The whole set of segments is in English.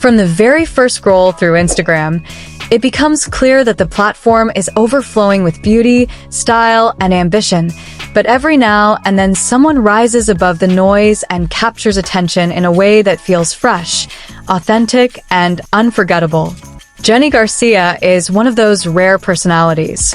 From the very first scroll through Instagram, it becomes clear that the platform is overflowing with beauty, style, and ambition. But every now and then someone rises above the noise and captures attention in a way that feels fresh, authentic, and unforgettable. Jennie Garcia is one of those rare personalities.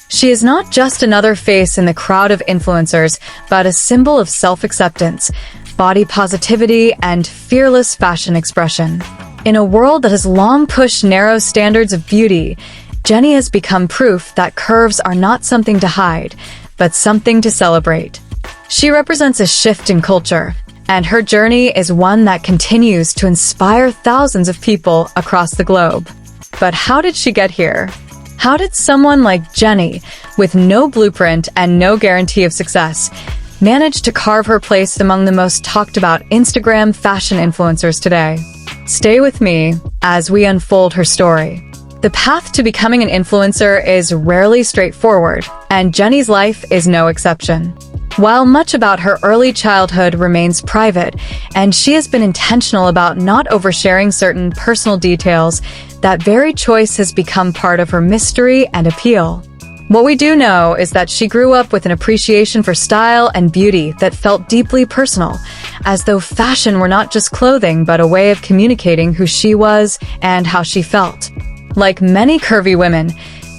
She is not just another face in the crowd of influencers, but a symbol of self-acceptance, body positivity, and fearless fashion expression. In a world that has long pushed narrow standards of beauty, Jennie has become proof that curves are not something to hide, but something to celebrate. She represents a shift in culture, and her journey is one that continues to inspire thousands of people across the globe. But how did she get here? How did someone like Jennie, with no blueprint and no guarantee of success, manage to carve her place among the most talked about Instagram fashion influencers today? Stay with me as we unfold her story. The path to becoming an influencer is rarely straightforward, and Jennie's life is no exception. While much about her early childhood remains private, and she has been intentional about not oversharing certain personal details, that very choice has become part of her mystery and appeal. What we do know is that she grew up with an appreciation for style and beauty that felt deeply personal, as though fashion were not just clothing but a way of communicating who she was and how she felt. Like many curvy women,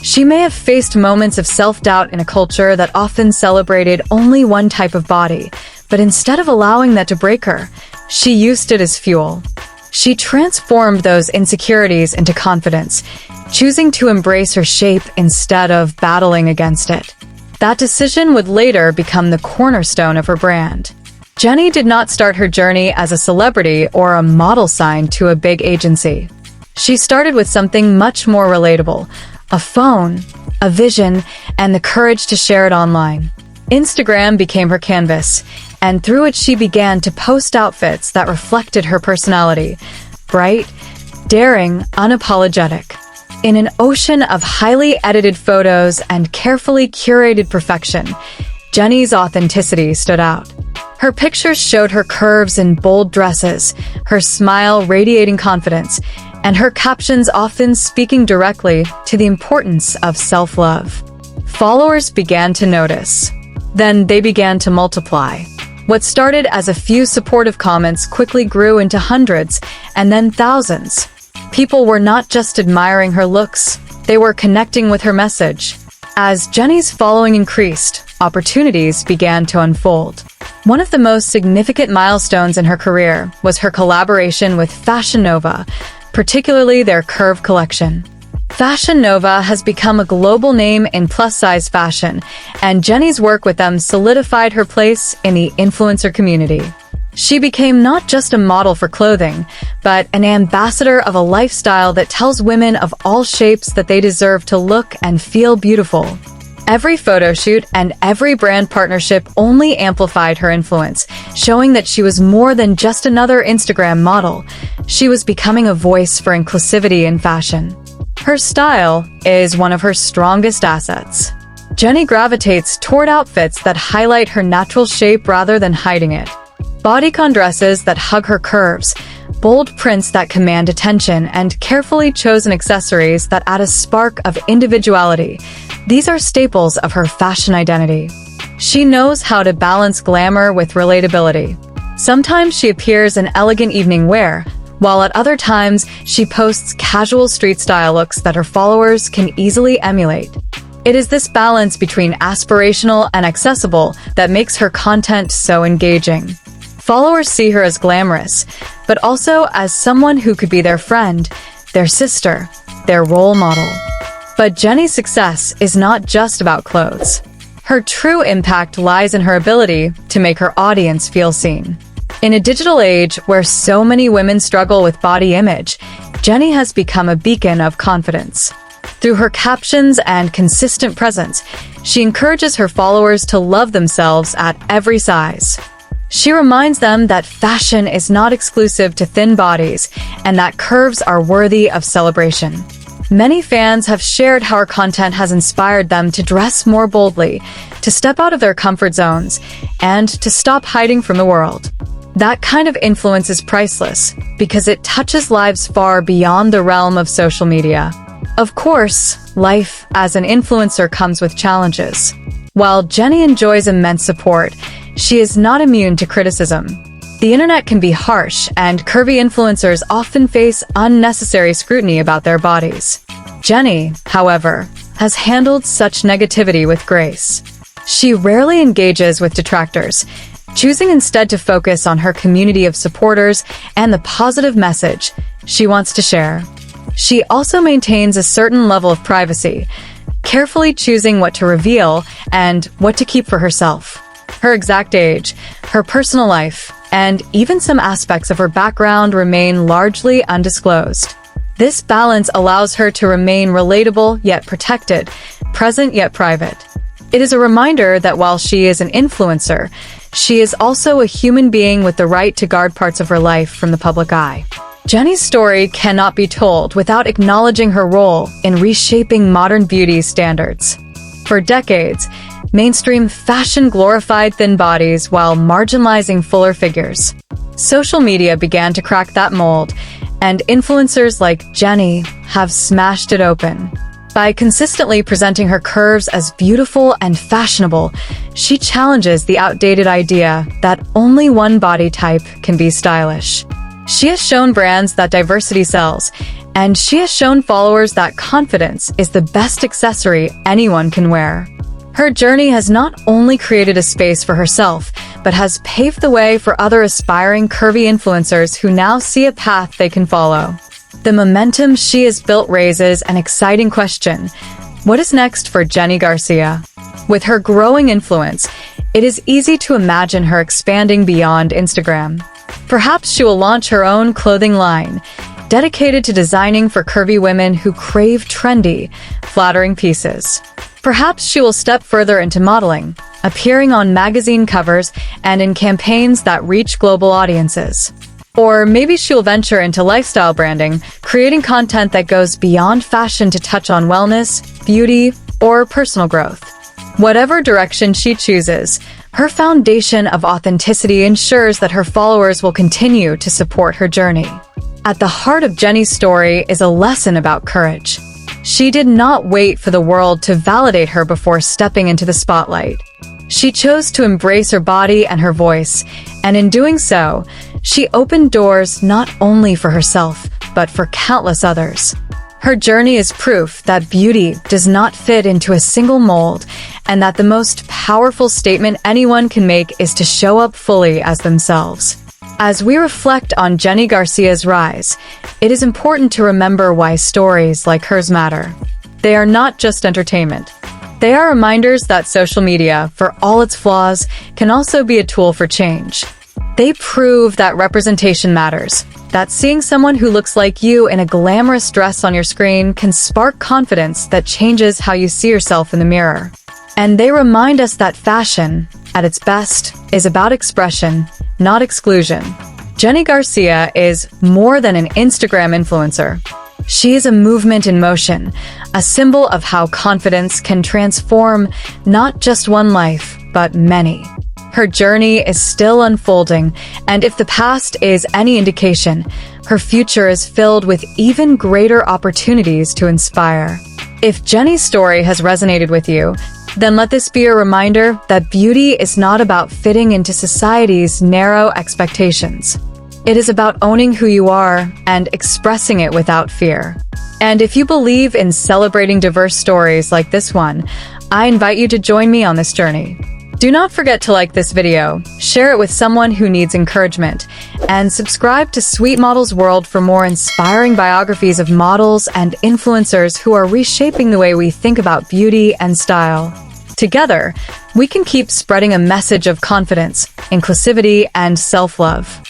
she may have faced moments of self-doubt in a culture that often celebrated only one type of body, but instead of allowing that to break her, she used it as fuel. She transformed those insecurities into confidence, choosing to embrace her shape instead of battling against it. That decision would later become the cornerstone of her brand. Jennie did not start her journey as a celebrity or a model signed to a big agency. She started with something much more relatable: a phone, a vision, and the courage to share it online. Instagram became her canvas, and through it she began to post outfits that reflected her personality: bright, daring, unapologetic. In an ocean of highly edited photos and carefully curated perfection, Jennie's authenticity stood out. Her pictures showed her curves in bold dresses, her smile radiating confidence, and her captions often speaking directly to the importance of self-love. Followers began to notice. Then they began to multiply. What started as a few supportive comments quickly grew into hundreds, and then thousands. People were not just admiring her looks, they were connecting with her message. As Jennie's following increased, opportunities began to unfold. One of the most significant milestones in her career was her collaboration with Fashion Nova, particularly their Curve collection. Fashion Nova has become a global name in plus-size fashion, and Jennie's work with them solidified her place in the influencer community. She became not just a model for clothing, but an ambassador of a lifestyle that tells women of all shapes that they deserve to look and feel beautiful. Every photo shoot and every brand partnership only amplified her influence, showing that she was more than just another Instagram model. She was becoming a voice for inclusivity in fashion. Her style is one of her strongest assets. Jennie gravitates toward outfits that highlight her natural shape rather than hiding it. Bodycon dresses that hug her curves, bold prints that command attention, and carefully chosen accessories that add a spark of individuality. These are staples of her fashion identity. She knows how to balance glamour with relatability. Sometimes she appears in elegant evening wear, while at other times she posts casual street-style looks that her followers can easily emulate. It is this balance between aspirational and accessible that makes her content so engaging. Followers see her as glamorous, but also as someone who could be their friend, their sister, their role model. But Jennie's success is not just about clothes. Her true impact lies in her ability to make her audience feel seen. In a digital age where so many women struggle with body image, Jennie has become a beacon of confidence. Through her captions and consistent presence, she encourages her followers to love themselves at every size. She reminds them that fashion is not exclusive to thin bodies and that curves are worthy of celebration. Many fans have shared how her content has inspired them to dress more boldly, to step out of their comfort zones, and to stop hiding from the world. That kind of influence is priceless because it touches lives far beyond the realm of social media. Of course, life as an influencer comes with challenges. While Jennie enjoys immense support, she is not immune to criticism. The internet can be harsh, and curvy influencers often face unnecessary scrutiny about their bodies. Jennie, however, has handled such negativity with grace. She rarely engages with detractors, choosing instead to focus on her community of supporters and the positive message she wants to share. She also maintains a certain level of privacy, carefully choosing what to reveal and what to keep for herself. Her exact age, her personal life, and even some aspects of her background remain largely undisclosed. This balance allows her to remain relatable yet protected, present yet private. It is a reminder that while she is an influencer, she is also a human being with the right to guard parts of her life from the public eye. Jennie's story cannot be told without acknowledging her role in reshaping modern beauty standards. For decades, mainstream fashion glorified thin bodies while marginalizing fuller figures. Social media began to crack that mold, and influencers like Jennie have smashed it open. By consistently presenting her curves as beautiful and fashionable, she challenges the outdated idea that only one body type can be stylish. She has shown brands that diversity sells, and she has shown followers that confidence is the best accessory anyone can wear. Her journey has not only created a space for herself, but has paved the way for other aspiring curvy influencers who now see a path they can follow. The momentum she has built raises an exciting question. What is next for Jennie Garcia? With her growing influence, it is easy to imagine her expanding beyond Instagram. Perhaps she will launch her own clothing line, dedicated to designing for curvy women who crave trendy, flattering pieces. Perhaps she will step further into modeling, appearing on magazine covers and in campaigns that reach global audiences. Or maybe she'll venture into lifestyle branding, creating content that goes beyond fashion to touch on wellness, beauty, or personal growth. Whatever direction she chooses, her foundation of authenticity ensures that her followers will continue to support her journey. At the heart of Jennie's story is a lesson about courage. She did not wait for the world to validate her before stepping into the spotlight. She chose to embrace her body and her voice, and in doing so, she opened doors not only for herself, but for countless others. Her journey is proof that beauty does not fit into a single mold, and that the most powerful statement anyone can make is to show up fully as themselves. As we reflect on Jennie Garcia's rise, it is important to remember why stories like hers matter. They are not just entertainment. They are reminders that social media, for all its flaws, can also be a tool for change. They prove that representation matters, that seeing someone who looks like you in a glamorous dress on your screen can spark confidence that changes how you see yourself in the mirror. And they remind us that fashion, at its best, is about expression, not exclusion. Jennie Garcia is more than an Instagram influencer. She is a movement in motion, a symbol of how confidence can transform not just one life, but many. Her journey is still unfolding, and if the past is any indication, her future is filled with even greater opportunities to inspire. If Jennie's story has resonated with you, then let this be a reminder that beauty is not about fitting into society's narrow expectations. It is about owning who you are and expressing it without fear. And if you believe in celebrating diverse stories like this one, I invite you to join me on this journey. Do not forget to like this video, share it with someone who needs encouragement, and subscribe to Sweet Models World for more inspiring biographies of models and influencers who are reshaping the way we think about beauty and style. Together, we can keep spreading a message of confidence, inclusivity, and self-love.